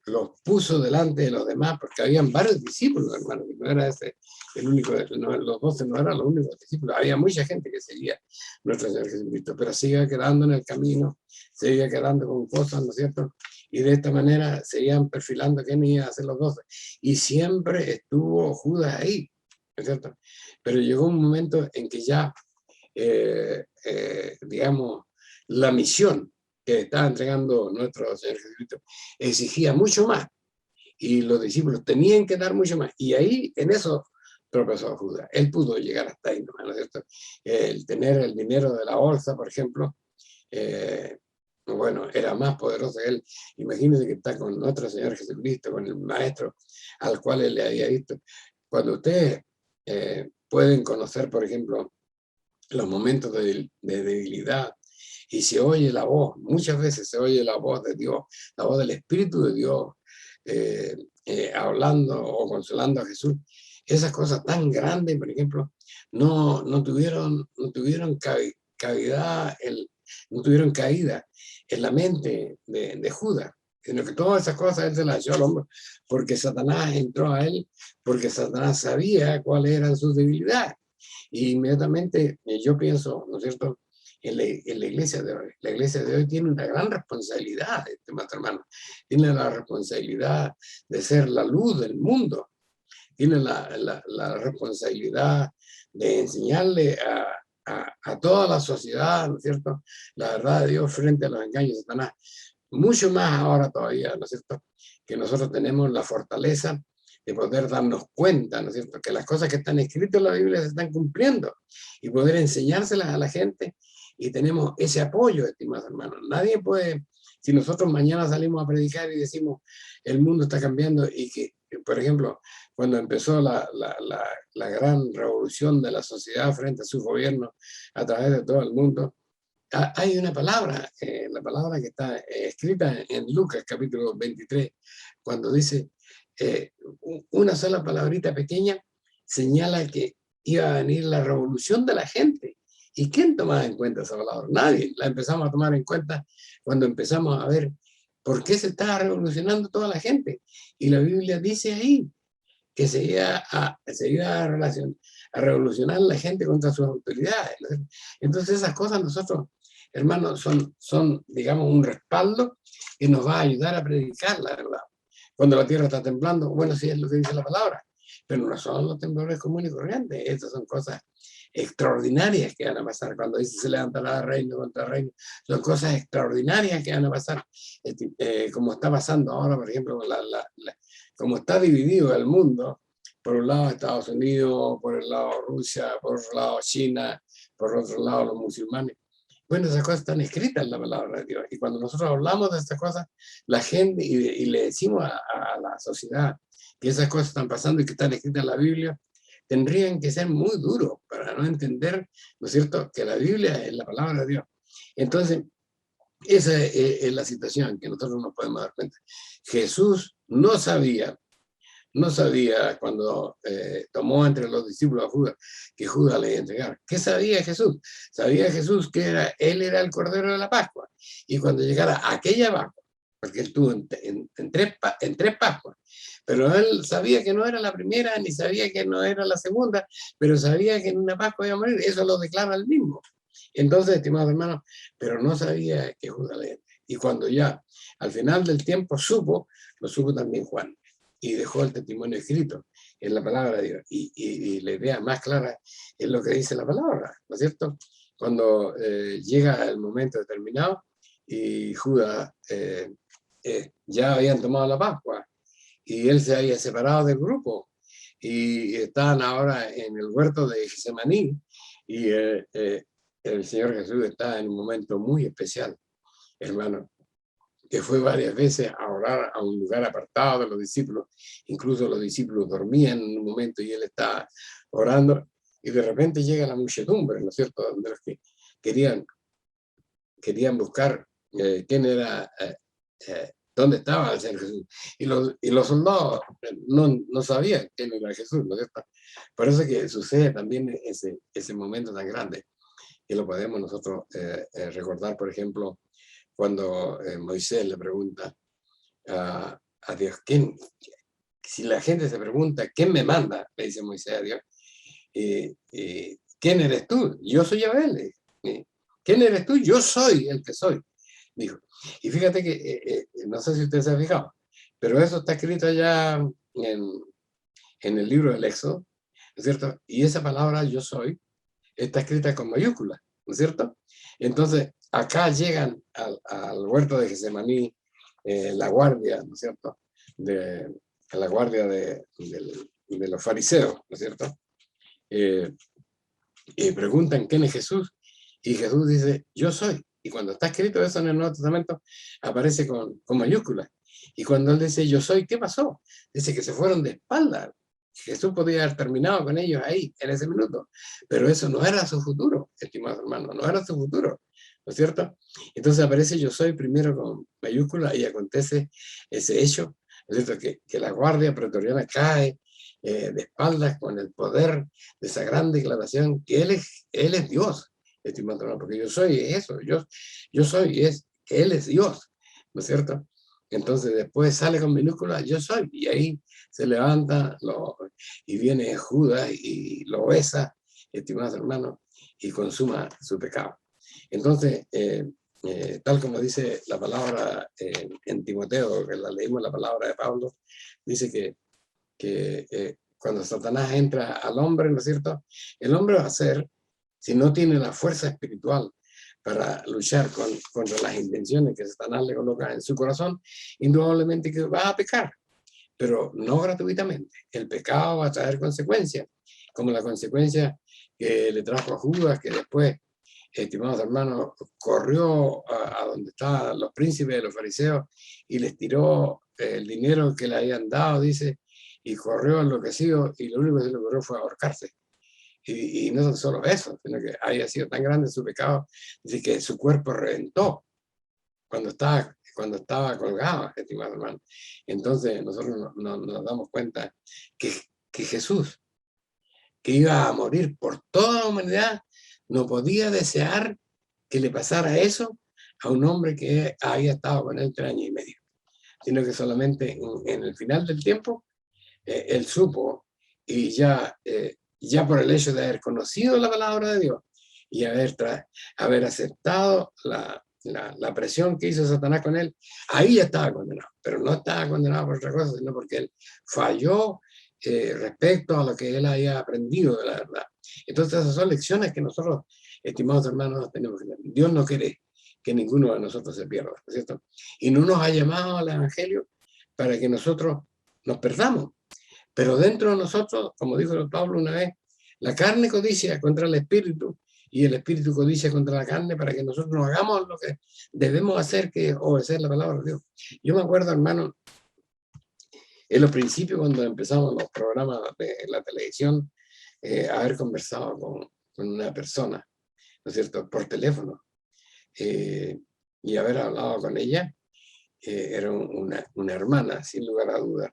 los puso delante de los demás, porque habían varios discípulos, hermano, no era ese el único, no, los 12 no eran los únicos discípulos, había mucha gente que seguía nuestro Señor Jesucristo, pero se iba quedando en el camino, se iba quedando con cosas, ¿no es cierto? Y de esta manera se iban perfilando quién iba a ser los 12. Y siempre estuvo Judas ahí, ¿no es cierto? Pero llegó un momento en que ya, digamos, la misión que estaba entregando nuestro Señor Jesucristo exigía mucho más y los discípulos tenían que dar mucho más, y ahí en eso tropezó Judas. Él pudo llegar hasta ahí, ¿no es cierto? El tener el dinero de la bolsa, por ejemplo, bueno, era más poderoso que él. Imagínense que está con nuestro Señor Jesucristo, con el Maestro al cual él le había visto. Cuando ustedes pueden conocer, por ejemplo, los momentos de debilidad, y se oye la voz, muchas veces se oye la voz de Dios, la voz del Espíritu de Dios, hablando o consolando a Jesús. Esas cosas tan grandes, por ejemplo, no tuvieron cavidad, no tuvieron caída en la mente de Judas, sino que todas esas cosas él se las echó al hombro, porque Satanás entró a él, porque Satanás sabía cuáles eran sus debilidades. Y inmediatamente yo pienso, ¿no es cierto?, en la iglesia de hoy. La iglesia de hoy tiene una gran responsabilidad, hermano. Tiene la responsabilidad de ser la luz del mundo. Tiene la responsabilidad de enseñarle a toda la sociedad, ¿no es cierto?, la verdad de Dios frente a los engaños de Satanás. Mucho más ahora todavía, ¿no es cierto?, que nosotros tenemos la fortaleza de poder darnos cuenta, ¿no es cierto?, que las cosas que están escritas en la Biblia se están cumpliendo y poder enseñárselas a la gente, y tenemos ese apoyo, estimados hermanos. Nadie puede, si nosotros mañana salimos a predicar y decimos el mundo está cambiando, y que, por ejemplo, cuando empezó la gran revolución de la sociedad frente a su gobierno a través de todo el mundo, hay una palabra, la palabra que está escrita en Lucas capítulo 23, cuando dice, una sola palabrita pequeña señala que iba a venir la revolución de la gente. ¿Y quién tomaba en cuenta esa palabra? Nadie. La empezamos a tomar en cuenta cuando empezamos a ver por qué se estaba revolucionando toda la gente. Y la Biblia dice ahí que se iba a revolucionar la gente contra sus autoridades. Entonces esas cosas nosotros, hermanos, son, digamos, un respaldo que nos va a ayudar a predicar la verdad. Cuando la tierra está temblando, bueno, sí es lo que dice la palabra, pero no son los temblores comunes y corrientes. Estas son cosas extraordinarias que van a pasar. Cuando dice se levantará reino contra reino, son cosas extraordinarias que van a pasar, como está pasando ahora, por ejemplo, como está dividido el mundo, por un lado Estados Unidos, por el lado Rusia, por otro lado China, por otro lado los musulmanes. Bueno, esas cosas están escritas en la palabra de Dios. Y cuando nosotros hablamos de estas cosas, la gente, y le decimos a la sociedad que esas cosas están pasando y que están escritas en la Biblia, tendrían que ser muy duros para no entender, ¿no es cierto?, que la Biblia es la palabra de Dios. Entonces, esa es la situación que nosotros nos podemos dar cuenta. Jesús no sabía cuando tomó entre los discípulos a Judas, que Judas le iba a entregar. ¿Qué sabía Jesús? Sabía Jesús que él era el Cordero de la Pascua. Y cuando llegara aquella Pascua, porque él estuvo en tres Pascuas, pero él sabía que no era la primera, ni sabía que no era la segunda, pero sabía que en una Pascua iba a morir. Eso lo declara él mismo. Entonces, estimados hermanos, pero no sabía que Judas le entregaría. Y cuando ya al final del tiempo lo supo también Juan, y dejó el testimonio escrito en la palabra de Dios. Y la idea más clara es lo que dice la palabra, ¿no es cierto? Cuando llega el momento determinado y Judas ya habían tomado la Pascua y él se había separado del grupo y estaban ahora en el huerto de Getsemaní, y el Señor Jesús está en un momento muy especial, hermano, que fue varias veces a orar a un lugar apartado de los discípulos. Incluso los discípulos dormían en un momento y él estaba orando, y de repente llega la muchedumbre, ¿no es cierto?, donde los que querían buscar quién era, dónde estaba el Señor Jesús. Y los soldados no sabían quién era Jesús, ¿no es cierto? Por eso que sucede también ese momento tan grande, que lo podemos nosotros recordar, por ejemplo, cuando Moisés le pregunta a Dios. Si la gente se pregunta, ¿quién me manda? Le dice Moisés a Dios. ¿Quién eres tú? Yo soy Yahvé. ¿Quién eres tú? Yo soy el que soy, dijo. Y fíjate que, no sé si usted se ha fijado, pero eso está escrito allá en el libro del Éxodo, ¿no es cierto? Y esa palabra yo soy está escrita con mayúsculas, ¿no es cierto? Entonces, acá llegan al huerto de Getsemaní, la guardia, ¿no es cierto? La guardia de los fariseos, ¿no es cierto? Y preguntan quién es Jesús, y Jesús dice, yo soy. Y cuando está escrito eso en el Nuevo Testamento, aparece con mayúsculas. Y cuando él dice, yo soy, ¿qué pasó? Dice que se fueron de espaldas. Jesús podía haber terminado con ellos ahí, en ese minuto. Pero eso no era su futuro, estimados hermanos, no era su futuro, ¿no es cierto? Entonces aparece yo soy primero con mayúsculas y acontece ese hecho, ¿no es cierto? Que la guardia pretoriana cae de espaldas con el poder de esa gran declaración que Él es Dios, estimado hermano, porque yo soy eso, yo soy, es que Él es Dios, ¿no es cierto? Entonces después sale con minúsculas, yo soy, y ahí se levanta y viene Judas y lo besa, estimados hermanos, y consuma su pecado. Entonces, tal como dice la palabra en Timoteo, que la leímos la palabra de Pablo, dice que cuando Satanás entra al hombre, ¿no es cierto? El hombre va a ser, si no tiene la fuerza espiritual para luchar contra las intenciones que Satanás le coloca en su corazón, indudablemente que va a pecar, pero no gratuitamente. El pecado va a traer consecuencias, como la consecuencia que le trajo a Judas, que después, estimados hermanos, corrió a donde estaban los príncipes de los fariseos y les tiró el dinero que le habían dado, dice, y corrió enloquecido, y lo único que se le ocurrió fue ahorcarse. Y no tan solo eso, sino que había sido tan grande su pecado, dice que su cuerpo reventó cuando estaba colgado, estimado hermano. Entonces nosotros nos damos cuenta que Jesús, que iba a morir por toda la humanidad, no podía desear que le pasara eso a un hombre que había estado con él 3 años y medio, sino que solamente en el final del tiempo, él supo, y ya por el hecho de haber conocido la palabra de Dios y haber aceptado la presión que hizo Satanás con él, ahí ya estaba condenado, pero no estaba condenado por otra cosa, sino porque él falló respecto a lo que él había aprendido de la verdad. Entonces esas son lecciones que nosotros, estimados hermanos, tenemos que tener. Dios no quiere que ninguno de nosotros se pierda, ¿no es cierto? Y no nos ha llamado al Evangelio para que nosotros nos perdamos. Pero dentro de nosotros, como dijo Pablo una vez, la carne codicia contra el espíritu y el espíritu codicia contra la carne, para que nosotros no hagamos lo que debemos hacer, que es obedecer la palabra de Dios. Yo me acuerdo, hermano, en los principios, cuando empezamos los programas de la televisión, haber conversado con una persona, ¿no es cierto?, por teléfono, y haber hablado con ella. Era una hermana, sin lugar a dudas,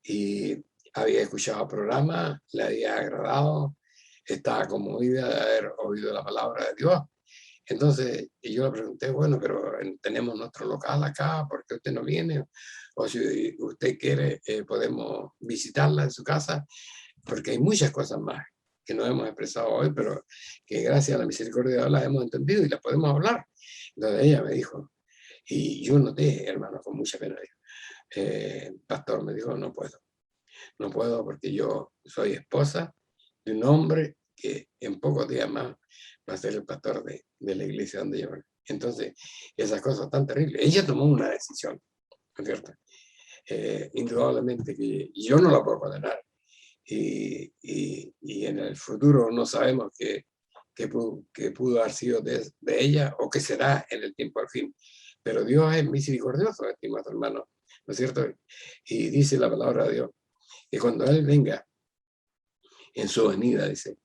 y había escuchado el programa, le había agradado, estaba conmovida de haber oído la palabra de Dios. Entonces yo le pregunté, bueno, pero tenemos nuestro local acá, ¿por qué usted no viene? O si usted quiere, podemos visitarla en su casa, porque hay muchas cosas más que no hemos expresado hoy, pero que gracias a la misericordia de Dios las hemos entendido y las podemos hablar. Entonces ella me dijo, y yo noté, hermano, con mucha pena, pastor, me dijo, no puedo porque yo soy esposa de un hombre que en pocos días más va a ser el pastor de la iglesia donde yo voy. Entonces, esas cosas tan terribles. Ella tomó una decisión, ¿no es cierto? Indudablemente que yo no la puedo condenar. Y en el futuro no sabemos qué pudo haber sido de ella o qué será en el tiempo al fin. Pero Dios es misericordioso, estimados hermanos, ¿no es cierto? Y dice la palabra de Dios que cuando Él venga en su venida, dice,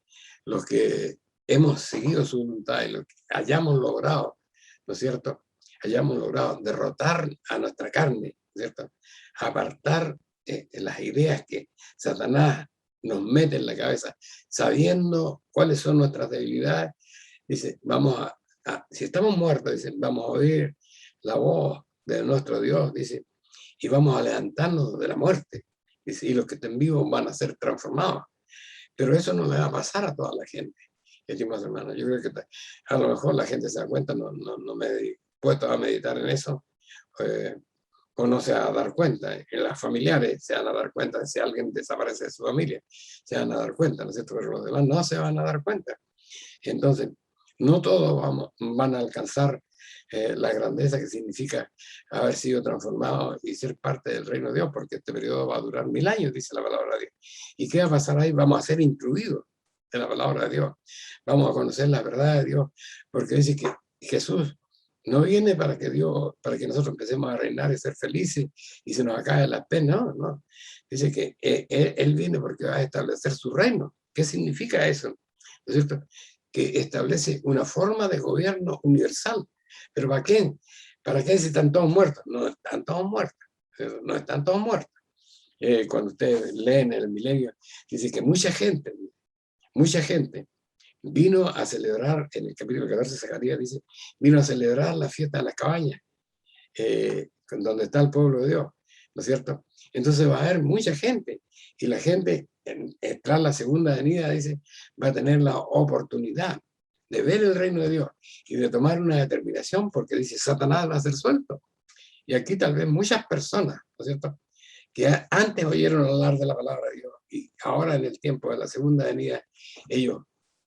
los que hemos seguido su voluntad y lo que hayamos logrado, ¿no es cierto? Hayamos logrado derrotar a nuestra carne, ¿no es cierto? Apartar las ideas que Satanás nos mete en la cabeza, sabiendo cuáles son nuestras debilidades. Dice, si estamos muertos, dice, vamos a oír la voz de nuestro Dios, dice, y vamos a levantarnos de la muerte. Dice, y los que estén vivos van a ser transformados. Pero eso no le va a pasar a toda la gente. Estimados hermanos, yo creo que a lo mejor la gente se da cuenta, no me he puesto a meditar en eso, o no se va a dar cuenta. En las familiares se van a dar cuenta, si alguien desaparece de su familia, se van a dar cuenta, ¿no es cierto? Pero los demás no se van a dar cuenta. Entonces, no todos van a alcanzar la grandeza que significa haber sido transformado y ser parte del reino de Dios, porque este periodo va a durar 1000 años, dice la palabra de Dios. ¿Y qué va a pasar ahí? Vamos a ser instruidos de la palabra de Dios. Vamos a conocer la verdad de Dios, porque dice que Jesús no viene para que nosotros empecemos a reinar y ser felices y se nos acabe la pena, no. Dice que él viene porque va a establecer su reino. ¿Qué significa eso? ¿No es cierto? Que establece una forma de gobierno universal. ¿Pero para qué? ¿Para qué si están todos muertos? No están todos muertos. No están todos muertos. Cuando ustedes leen el milenio, dice que mucha gente vino a celebrar, en el capítulo 14 de Zacarías dice, vino a celebrar la fiesta de las cabañas, donde está el pueblo de Dios, ¿no es cierto? Entonces va a haber mucha gente, y la gente, tras la segunda venida, dice, va a tener la oportunidad de ver el reino de Dios y de tomar una determinación, porque dice, Satanás va a ser suelto. Y aquí tal vez muchas personas, ¿no es cierto?, que antes oyeron hablar de la palabra de Dios y ahora en el tiempo de la segunda venida, ellos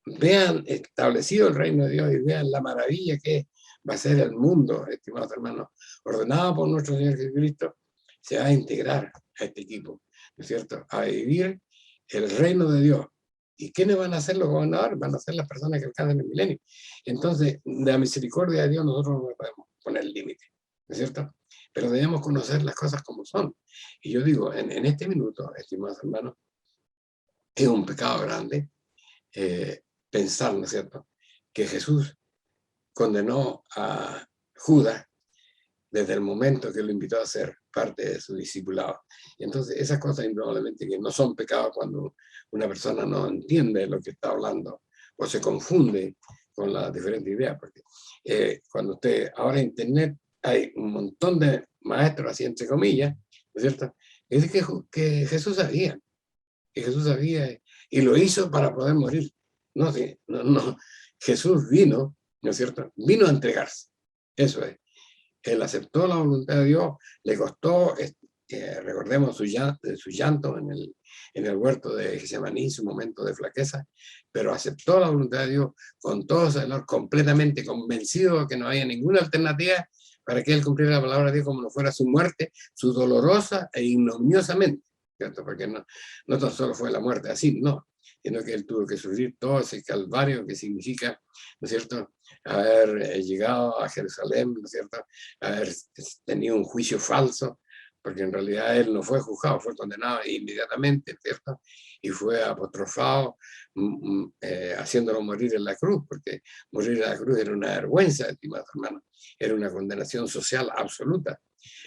vean establecido el reino de Dios y vean la maravilla que va a ser el mundo, estimados hermanos, ordenado por nuestro Señor Jesucristo, se va a integrar a este equipo, ¿no es cierto?, a vivir el reino de Dios. ¿Y quiénes van a ser los gobernadores? Van a ser las personas que alcanzan el milenio. Entonces, de la misericordia de Dios nosotros no podemos poner límite, ¿no es cierto? Pero debemos conocer las cosas como son. Y yo digo, en este minuto, estimados hermanos, es un pecado grande pensar, ¿no es cierto?, que Jesús condenó a Judas desde el momento que lo invitó a ser parte de su discipulado. Y entonces esas cosas indudablemente que no son pecados cuando una persona no entiende lo que está hablando o se confunde con las diferentes ideas, porque cuando ahora en internet hay un montón de maestros, así entre comillas, ¿no es cierto?, que dice que Jesús sabía, y lo hizo para poder morir. No, Jesús vino, ¿no es cierto?, vino a entregarse, eso es. Él aceptó la voluntad de Dios, le costó, recordemos su llanto en el huerto de Getsemaní, su momento de flaqueza, pero aceptó la voluntad de Dios con todo ese dolor, completamente convencido de que no había ninguna alternativa para que él cumpliera la palabra de Dios como no fuera su muerte, su dolorosa e ignominiosamente, ¿cierto? Porque no tan solo fue la muerte así, no, sino que él tuvo que sufrir todo ese calvario que significa, ¿no es cierto?, haber llegado a Jerusalén, ¿no es cierto?, haber tenido un juicio falso, porque en realidad él no fue juzgado, fue condenado inmediatamente, ¿cierto?, y fue apostrofado, haciéndolo morir en la cruz, porque morir en la cruz era una vergüenza, estimados hermanos, era una condenación social absoluta.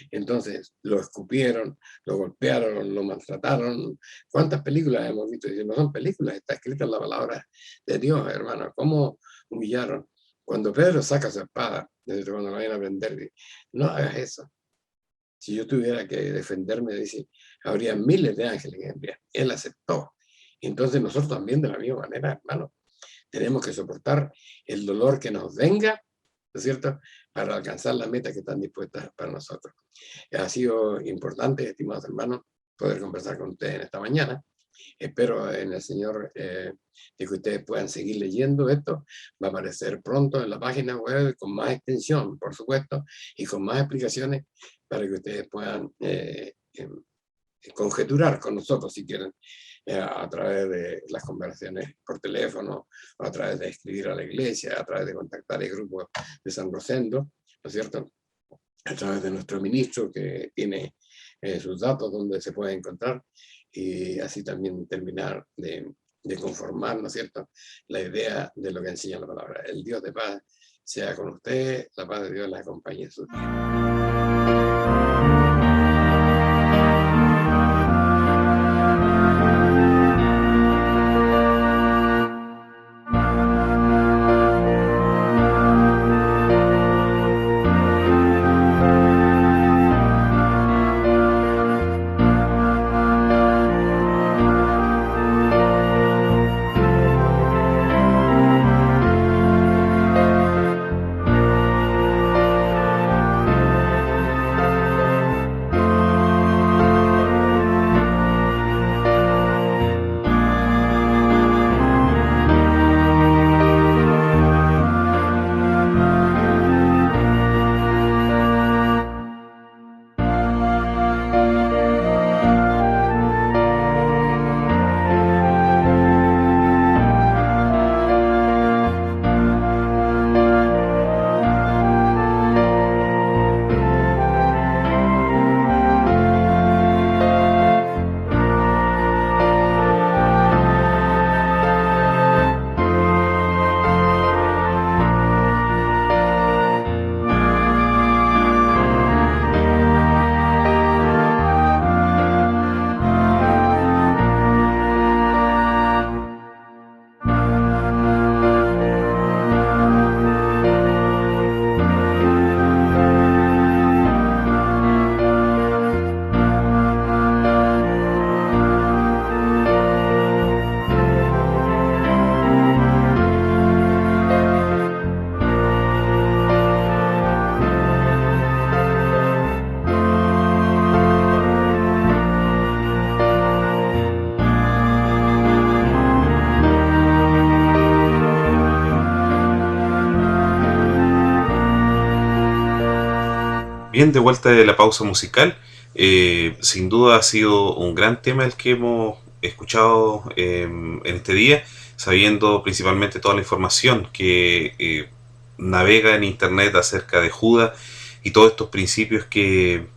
Entonces lo escupieron, lo golpearon, lo maltrataron. ¿Cuántas películas hemos visto? Y no son películas, está escrita en la palabra de Dios, hermano. ¿Cómo humillaron? Cuando Pedro saca su espada, desde cuando lo vayan a prender, no hagas eso. Si yo tuviera que defenderme, dice, habría miles de ángeles que envían. Él aceptó. Entonces nosotros también de la misma manera, hermano, tenemos que soportar el dolor que nos venga, ¿no es cierto?, para alcanzar la meta que están dispuestas para nosotros. Ha sido importante, estimados hermanos, poder conversar con ustedes en esta mañana. Espero en el Señor de que ustedes puedan seguir leyendo esto. Va a aparecer pronto en la página web con más extensión, por supuesto, y con más explicaciones para que ustedes puedan conjeturar con nosotros, si quieren, a través de las conversaciones por teléfono, o a través de escribir a la iglesia, a través de contactar el grupo de San Rosendo, ¿no es cierto?, a través de nuestro ministro que tiene sus datos donde se puede encontrar, y así también terminar de conformar, ¿no es cierto?, la idea de lo que enseña la palabra. El Dios de paz sea con usted, la paz de Dios la acompañe en sus días. Bien, de vuelta de la pausa musical. Sin duda ha sido un gran tema el que hemos escuchado en este día, sabiendo principalmente toda la información que navega en internet acerca de Judas y todos estos principios que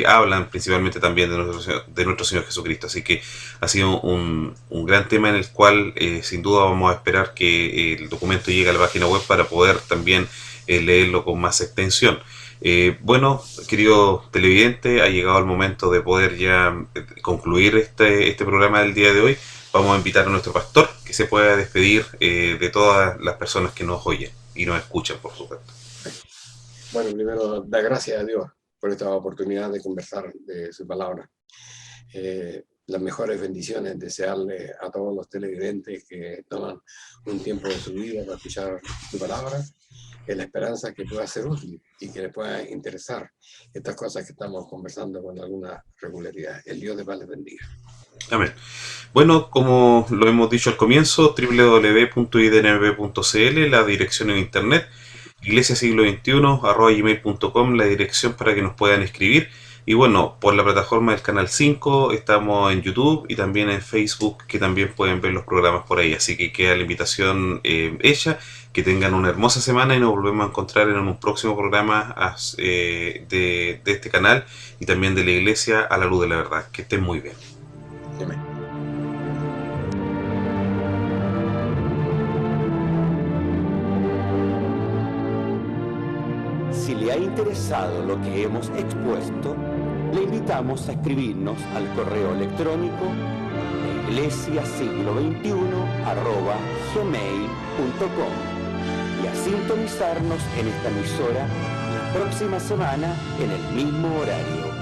hablan principalmente también de nuestro Señor Jesucristo. Así que ha sido un gran tema en el cual sin duda vamos a esperar que el documento llegue a la página web para poder también leerlo con más extensión. Bueno, querido televidente, ha llegado el momento de poder ya concluir este programa del día de hoy. Vamos a invitar a nuestro pastor que se pueda despedir de todas las personas que nos oyen y nos escuchan, por supuesto. Bueno, primero, dar gracias a Dios por esta oportunidad de conversar de su palabra. Las mejores bendiciones, desearle a todos los televidentes que toman un tiempo de su vida para escuchar su palabra, en la esperanza que pueda ser útil y que les pueda interesar estas cosas que estamos conversando con alguna regularidad. El Dios de paz les bendiga. Amén. Bueno, como lo hemos dicho al comienzo, www.idnb.cl, la dirección en internet, iglesiasiglo21@gmail.com, la dirección para que nos puedan escribir. Y bueno, por la plataforma del Canal 5 estamos en YouTube y también en Facebook, que también pueden ver los programas por ahí. Así que queda la invitación hecha. Que tengan una hermosa semana y nos volvemos a encontrar en un próximo programa de este canal y también de la Iglesia a la Luz de la Verdad. Que estén muy bien. Amén. Si le ha interesado lo que hemos expuesto, le invitamos a escribirnos al correo electrónico iglesiasiglo21@gmail.com y a sintonizarnos en esta emisora la próxima semana en el mismo horario.